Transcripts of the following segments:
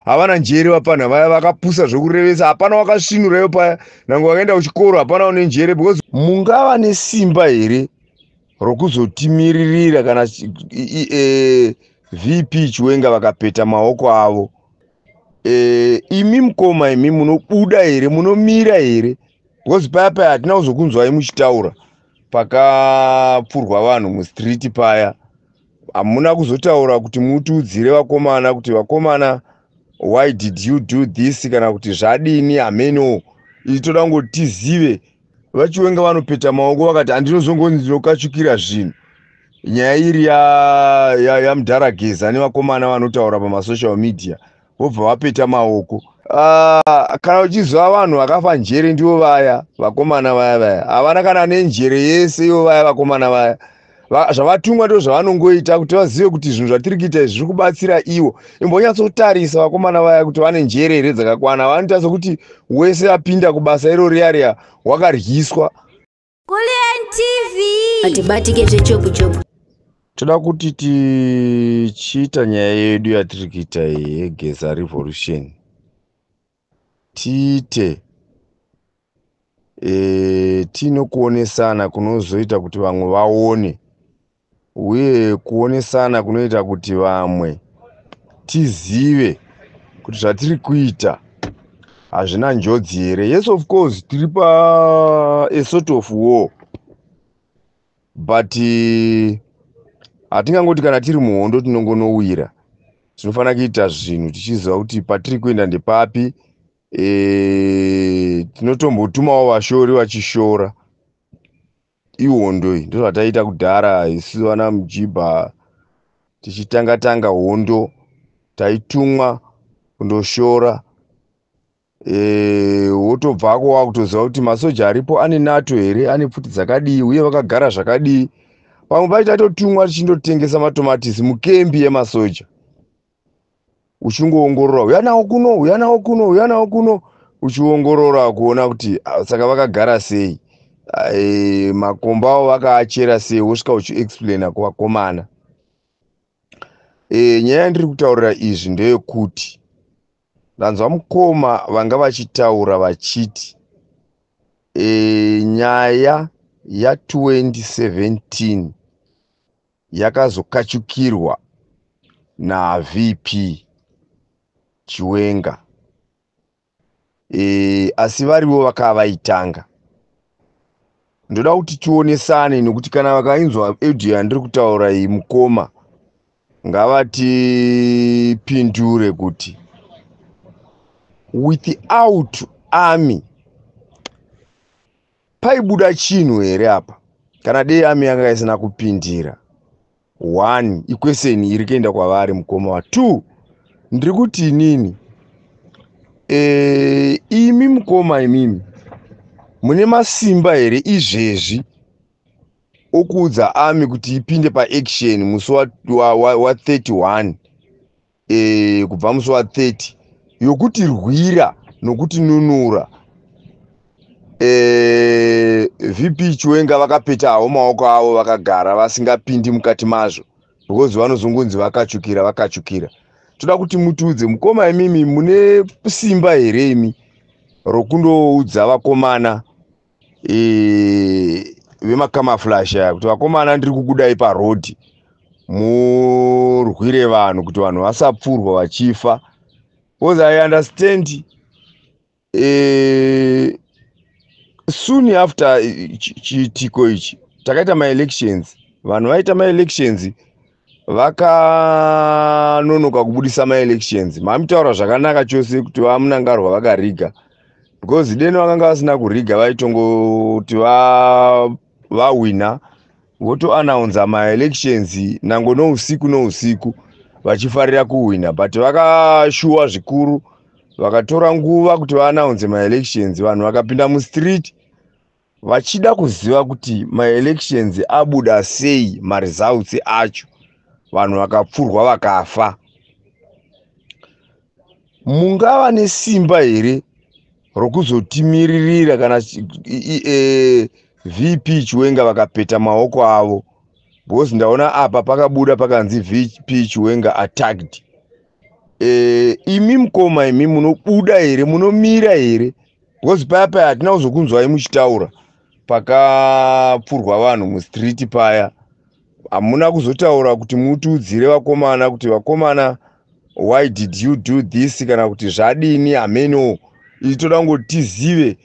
havana njere vapana vaya vakapusa zvokurevesa, hapana wakasvinurayo paya, nange wakaenda kuchikoro hapana une njere, because mungava nesimba here rokuzotimiririra kana VP Chiwenga vakapeta maoko avo. Imi mukoma imi munobuda here, munomira here, because paya paya hatina kuzokunzwai muchitaura pakapfurwa vanhu mustreet paya. Hamuna kuzotaura kuti mutiudzire vakomana kuti vakomana, why did you do this, kana kuti zvadini. Hameno, isi toda kungoti tizive. VaChiwenga vanopeta maoko vakati handinozongonzi ndinokachukira zvinhu. Nyaya iri yaMudharageza nevakomana vanotaura pamasocial media vobva vapeta maoko. Kana uchiziva vanhu vakafa njere ndivo vaya vakomana vaya havana kana nenjere yese ivo vaya vakomana vaya. Zvavatumwa ndo zvavanongoita kuti vazive kuti zvinhu zvatiri kuita izvi zviri kubatsira ivo. Imbonyatsotarisa vakomana vaya kuti vane njere here dzakakwana. Vanoita sokuti wese apinda kubasa iro riya wakaryiswa. Kulian TV atibatike zvechopu. Toda kuti tichiita nyaya yedu yatiri kuita yeGeza Revolution tiite tinokuonesana kunozoita kuti vamwe vaone, uye kuonesana kunoita kuti vamwe tizive kuti zvatiri kuita hazvina njodzi here. Yes, of course tiri pa a sort of war, but hatingangoti kana tiri muhondo tinongonowira. Tinofanira kuita zvinhu tichiziva kuti patiri kuenda ndepapi. Tinotombotumawo vashori vachishora. Ihondo iyi ndizvo zvataita kudhara isu vana Mujibha tichitanga hondo, taitumwa kundoshora. Wotobvako wakutoziva kuti masoja aripo ane NATO here, ane pfuti dzakadii, uye vakagara zvakadii. Pamwe pacho tatotumwa tichindotengesa matomatisi mukembi yemasoja, uchingoongorora uya nawo kuno, uya nawo kuno, uya nawo kuno, uchiongorora kuona kuti saka vakagara sei, makomba avo vakaachera sei, wosvika uchiexplaina kuvakomana. Nyaya yandiri kutaurira izvi ndeyekuti ndanzwa mukoma vanga vachitaura vachiti nyaya ya2017 yakazokachukirwa naVP Chiwenga, asi varivo vakavaitanga. Ndoda kuti tionesane, nekuti kana vakainzwa audio yandiri kutaura iyi mukoma ngavatipindure kuti without army paibuda chinhu here apa, kana dei army yanga isina kupindira. 1 ikweseni iri kuenda kwavari mukoma wa 2 ndiri kuti nini, imi mukoma imimi mune masimba here izvezvi okuudza army kuti ipinde paaction musi wa 31 kubva musi wa 30 yokuti rwira nokuti nunura. VP Chiwenga vakapeta havo maoko avo vakagara vasingapindi mukati mazvo, because vanozongonzi vakachukira. Toda kuti mutiudze mukoma imimi mune simba here imi rokundoudza vakomana vemakama-flash aya kuti vakomana ndiri kukudai parodhi murwire vanhu kuti vanhu vasapfurwa vachifa. Because I understand soon after chiitiko ichi takaita maelections, vanhu vaita maelections vakanonoka kubudisa maelections. Mamitaura zvakanaka chose kuti vamunangarwa vakariga, because deno vakanga vasina kuriga vaitongoti vawina votoanaunza maelections nango nousiku vachifarira kuwina, but vakashuwa zvikuru vakatora nguva kuti vaanaunze maelections. Vanhu vakapinda mustreet vachida kuziva kuti maelections abuda sei, maresults acho, vanhu vakapfurwa vakafa. Mungava nesimba here rokuzotimiririra kana VP Chiwenga vakapeta maoko avo, because ndaona apa pakabuda pakanzi VP Chiwenga attacked. imi mukoma imi munobuda here munomira here because paya hatina kuzokunzwai muchitaura pakapfurwa vanhu mustreet paya hamuna kuzotaura kuti mutiudzire vakomana kuti vakomana why did you do this kana kuti zvadini hameno isi toda ngoti tizive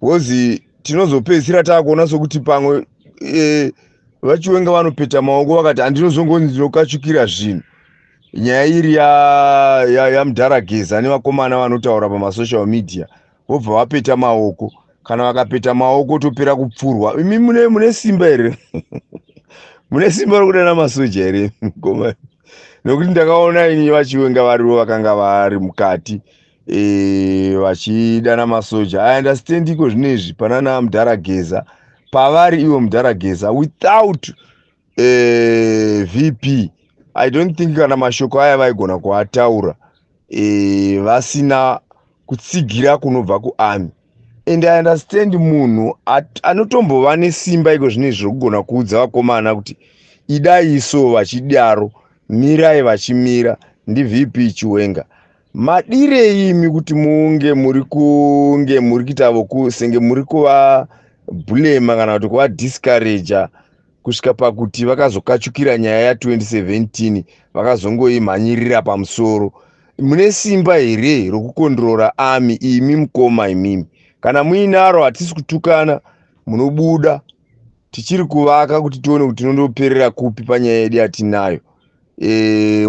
because tinozopedzisira taakuona sokuti pamwe vachiwenga vanopeta maoko vakati handinozongoni ndinokachukira zvinhu nyaya iri yamudharageza nevakomana vanotaura pamasocial media vobva vapeta maoko kana vakapeta maoko topera kupfurwa imi mune simba here mune simba rokudana masoja here mukoma nokuti ndakaona ini vachiwenga varivo vakanga vari mukati vachidana masoja aiandastandiko zvinezvi panana mudharageza pavari ivo mudharageza without VP I don't think kana mashoko aya vaigona kuataura vasina kutsigira kunobva kuarmy and I understand munhu anotombova nesimba iko zvinezvi zvokugona kuudza vakomana kuti idai iso vachidaro mirai vachimira ndi-VP Chiwenga madirei imi kuti munge muri kuita senge muri kuvabhulema kana kuti kuvadiscouragea kusvika pakuti vakazokachukira nyaya ya2017 vakazongoimhanyirira pamusoro mune simba here rokukondorora army imi mukoma imimi kana muinaro hatisi kutukana munobuda tichiri kuvaka kuti tione kuti tinondoperera kupi panyaya yedu yatinayo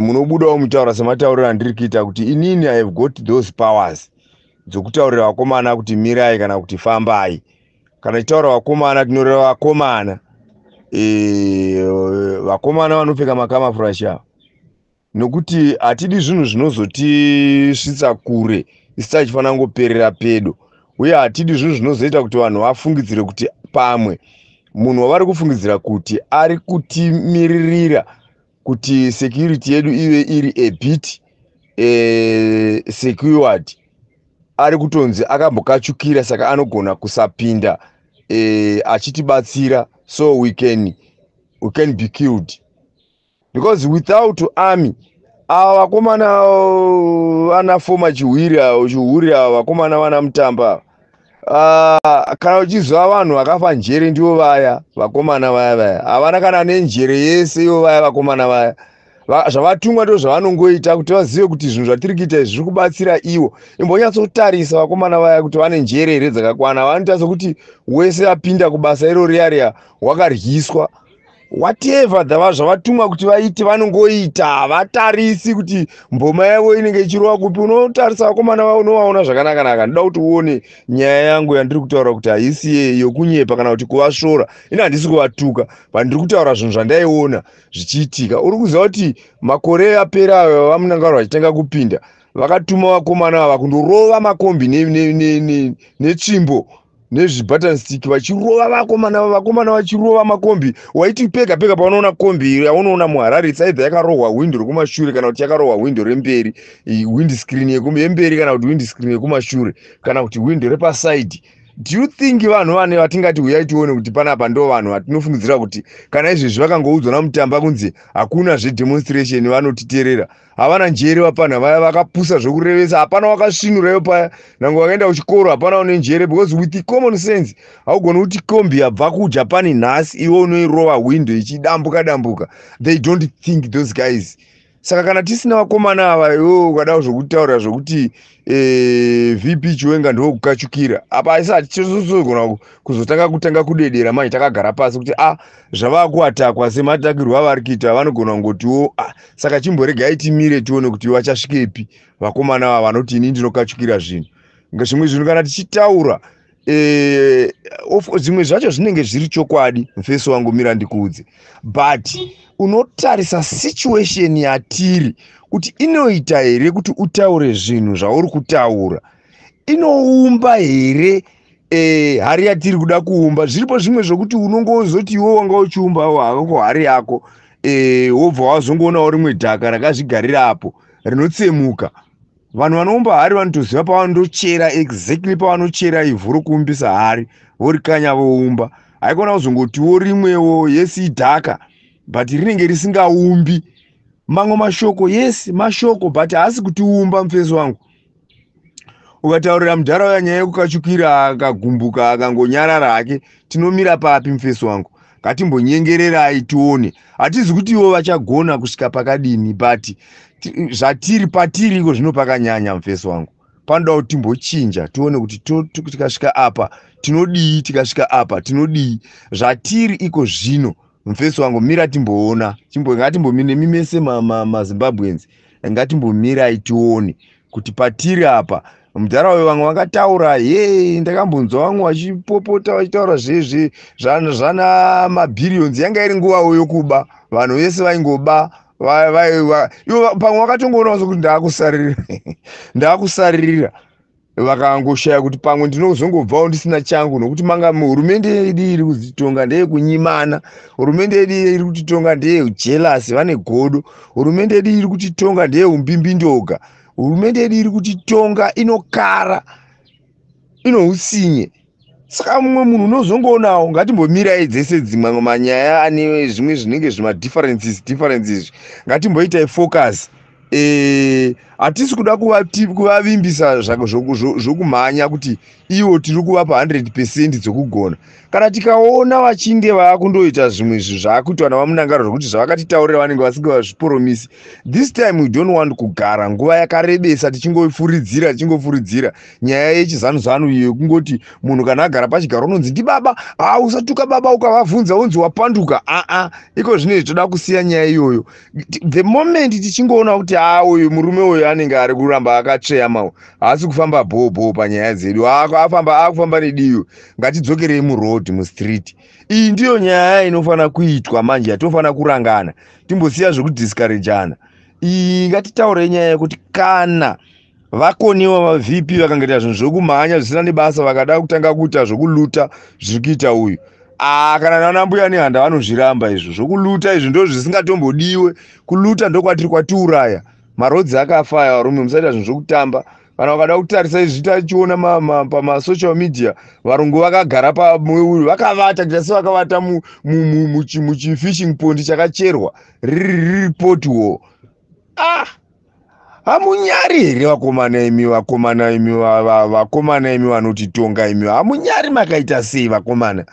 munobudawo mutaura sematauriro andiri kuita kuti inini I have got those powers dzokutaurira vakomana kuti mirai kana kuti fambai kana tichitaura vakomana tinoreva vakomana vakomana vanopfeka makamafurashi avo nokuti hatidi zvinhu zvinozotisvitsa kure isi tachifanira kungoperera pedo uye hatidi zvinhu zvinozoita kuti vanhu vafungidzire kuti pamwe munhu wavari kufungidzira kuti ari kutimiririra kuti security yedu ive iri a bit secured ari kutonzi akambokachukira saka anogona kusapinda achitibatsira so we can be killed because without army ava vakomana vana foma chihwiri ava vakomana vana mutamba kana uchizwa vanhu vakafa njere ndivo vaya vakomana vaya havana kana nenjere yese ivo vaya vakomana vaya zvavatumwa ndo zvavanongoita kuti vazive kuti zvinhu zvatiri kuita izvi zviri kubatsira ivo imbonyatsotarisa vakomana vaya kuti vane njere here dzakakwana vanoita sokuti wese apinda kubasa iro riya wakaryiswa whatever zvavatumwa kuti vaite vanongoita havatarisi kuti mboma yavo inenge ichirova kupi unotarisa vakomana vavo unovaona zvakanaka ndoda kuti uone nyaya yangu yandiri kutaura kuti haisi yokunyepa kana kuti kuvashora ini handisi kuvatuka but ndiri kutaura zvinhu zvandaiona zvichiitika uri kuziva kuti makore apera ayo vamunangaro vachitanga kupinda vakatuma vakomana ava kundorova makombi netsvimbo nezvibutton stick vachirova vakomana vachirova makombi waiti pega paunoona kombi yaunoona muHarare saidha yakarohwa windo rekumashure kana kuti yakarohwa windo remberi windscreen yemberi kana kuti windscreen yekumashure kana kuti windo repasaidi do you think vanhu vane vatingati uyai tione kuti panapa ndo vanhu vatinofungidzira kuti kana izvezvi vakangoudzwa namutamba kunzi hakuna zvedemonstration vanotiteerera havana njere vapana vaya vakapusa zvokurevesa hapana wakasvinurayo paya nange wakaenda kuchikoro hapana une njere because with the common sense haugoni kuti kombi yabva kuJapan nhasi iwe unoirova window ichidambuka they don't think those guys saka kana tisina vakomana ava iwo ukadawo zvokutaura zvokuti VP Chiwenga ndo kukachukira apa haisi hatichizogona kutanga kudedera manje takagara pasi kuti zvava kuatakwa sematakirwo avari kuita vanogona kungotiwo saka chimboregai timire tione kuti vachasvikepi vakomana ava vanoti ini ndinokachukira zvinhu zvimwe zvinhu kana tichitaura zvimwe zvacho zvinenge zviri chokwadi mfeso wangu mira ndikuudze but unotarisa situation yatiri kuti inoita here kuti utaure zvinhu zvauri kutaura inoumba here hari yatiri kuda kuumba zviripo zvimwe zvokuti unongozoti iwo wanga uchiumba hako hari yako wobva wazongoona rimwe dhaka rakazvigarira apo rinotsemuka vanhu vanoumba hari vanotoziva pavandochera exactly pavanochera ivhu rokuumbisa hari vorikanya voumba haikona kuzongotiwo rimwewo yesi idhaka but rinenge risingaumbi Mango mashoko, yes, mashoko, but haasi kutiumba mufesi wangu. Ukataurira mudharaunda nyaya yekukachukira akagumbuka akangonyarara hake, tinomira papi mufesi wangu? Ngatimbonyengererai tione. Hatizi kuti ivo vachagona kusvika pakadini, but zvatiri patiri iko zvino pakanyanya mufesi wangu. Panoda kuti timbochinja tione kuti tikasvika apa tinodii, tikasvika apa tinodii. Zvatiri iko zvino mufesi wangu, mira timboona. Ngatimbomire mimese maZimbabweans, ngatimbomirai tione kuti patiri apa. Mudharaunda vamwe vakataura, ndakambonzwa vamwe vachipopota vachitaura zvana mabhiriyonzi. Yanga iri nguva yokuba, vanhu vese vaingoba. Pamwe vakatongoona sokuti ndaakusaririra vakangoshaya kuti pamwe ndinozongobvawo ndisina changu, nokuti manga hurumende yedu iri kuzitonga ndeye kunyimana, hurumende yedu iri kutitonga ndeye ujelasi, vane godo. Hurumende yedu iri kutitonga ndeye umbimbindoga. Hurumende yedu iri kutitonga inokara, inohusinye. Saka mumwe munhu unozongoonawo, ngatimbomirai dzese dzimwe manyaya ane zvimwe zvinenge differences, ngatimboitai focus. Hatisi kuda kuvavimbisa zvokumhanya kuti ivo tiri kuvapa 100% dzokugona. Kana tikaona vachinge vakundoita zvimwe zvaakuitwa navamunangaro zvokuti zvavakatitaurira vanenge vasingazviporomisi, this time we don't want kugara nguva yakarebesa tichingofuridzira nyaya yechizanu iyo yekungoti munhu kana agara pachigaro unonzi ndibaba, usatuka baba ukavabvunza unzi wapanduka. Iko zvinezvi toda kusiya nyaya iyoyo. The moment tichingoona kuti uyu murume uyu anenge ari kuramba akatsveyamawo, haasi kufamba bhobo panyaya dzedu, akufamba nediyo, ngatidzokerei muroad, mustreet. Iyi ndiyo nyaya inofana kuitwa manje, yatofana kurangana, timbosiya zvokudiscouragana. Iyi ngatitaure nyaya yekuti kana vakoniwa maVP vakangoita zvinhu zvokumhanya zvisina nebasa, vakada kutanga kuita zvokuluta zviri kuita uyu, kana nanambuya nehanda vanozviramba izvo zvokuluta. Izvi ndo zvisingatombodiwe. Kuluta ndokwatiri kwatiuraya. Marodzi akafaya varume, musaita zvinhu zvokutamba. Kana vakada kutarisa izvi tachiona pamasocial media, varungu vakagara pamwe vakavata kuita sevakavata muchifishing pond chakacherwa riri pothole. Hamunyari here vakomana imi vanotitonga imi? Hamunyari makaita sei vakomana?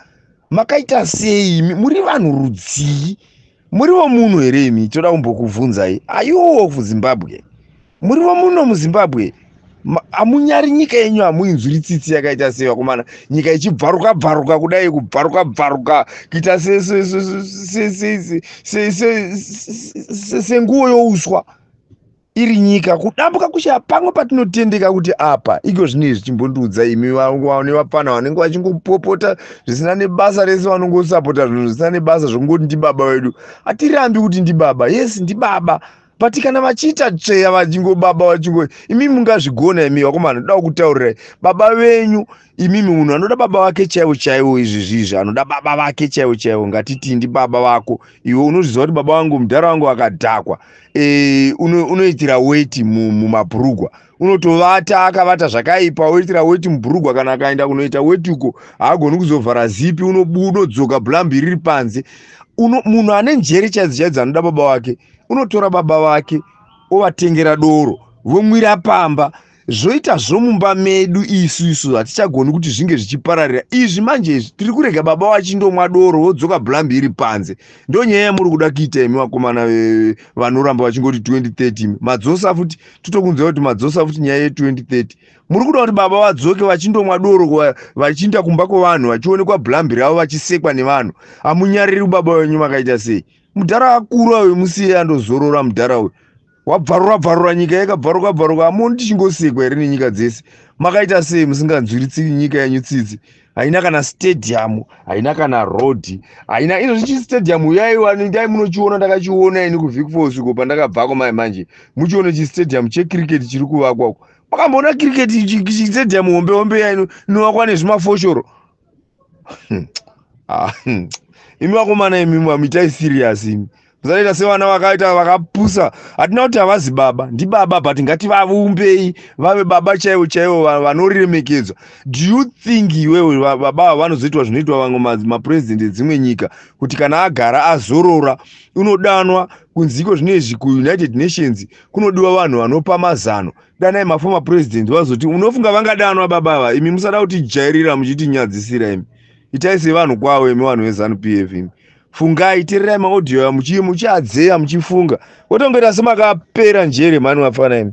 Makaita sei? Muri vanhu rudzii? Muriwo munhu here imi? Toda kumbokubvunzai. Are you of Zimbabwe? Muriwo munhu muZimbabwe? Hamunyari nyika yenyu, hamuinzwiri tsitsi yakaita sei vakomana? Nyika ichibvaruka kudai, kubvaruka kuita senguo youswa. Iri nyika kudambuka kusha pamwe patinotendeka kuti apa iko zvinezvi chimbondiudza imi vane vapana vanenge vachingopopota zvisina nebasa rese, vanongosapota zvinhu zvisina nebasa zvokungoti ndibaba wedu. Hatirambi kuti ndibaba, yes ndibaba, but kana vachiita tsveya vachingobaba imimi mungazvigona imi vakomana? Ndoda kutaurirai baba venyu, imimi munhu anoda baba vake chaivo izvi anoda baba vake chaivo. Ngatiti ndibaba vako iwe unozviziva kuti baba vangu mudhara wangu akadhakwa, unoitira weti mumabhurugwa, unotovata akavata zvakaipa, oitira weti mubhurugwa. Kana akaenda kunoita weti uko haagoni kuzovhara zipi, unodzoka bhulambi riri panze. Munhu ane njere chaidzo anoda baba wake, unotora baba vake ovatengera doro vomwira pamba. Zvoita zvomumba medu isu hatichagoni kuti zvinge zvichipararira. Izvi manje izvi tiri kurega baba vachindomwa doro vodzoka bhulambi iri panze. Ndo nyaya yamuri kuda kuita imi vakomana vanoramba vachingoti 2030. Madzosa futi totokunzwa kuti madzosa futi nyaya ye2030. Muri kuda kuti baba vadzoke vachindomwa doro vachiinda kumba kwevanhu vachionekwa bhulambi ravo vachisekwa nevanhu. Hamunyariri baba wenyu makaita sei? Mudhara akura uyu musiye andozorora mudhara uyu. Wabvarura nyika yakabvaruka, hamoni tichingosekwa here nenyika dzese? Makaita sei musinganzwiritsi nyika yenyu tsitsi? Haina kana stadium, haina kana road, haina izvo stadium yaiwa ndai munochiona, ndakachiona ini kuVic Falls uko pandakabvako manje. Muchiona chistadium checricket chiri kuvakwa uko. Makamboona cricket stadium hombe yaino inovakwa nezvimafoshoro? Imi vakomana imi muitai serious imi. Musaita sevana vakaita vakapusa. Hatina kuti havazi baba, ndi baba but ngati vavumbei, vave baba chaivo chaivo vanoremekedzwa. Do you think iwewe baba vanozoitwa zvinoitwa vamwe mapresident dzimwe nyika kuti kana agara azorora unodanwa kunziko zvinezvi kuUnited Nations kunodiwa vanhu vanopa mazano. Danai mafoma president vazoti unofunga vangadanwa babava, imi musada kuti jairira muchiti nyadzisira imi. Itai sevanhu kwavo imi vanhu veZANU-PF imi. Fungai tirirai maaudio muchiadzeya muchifunga. Wotongoita semakapera njere mani wafana imi.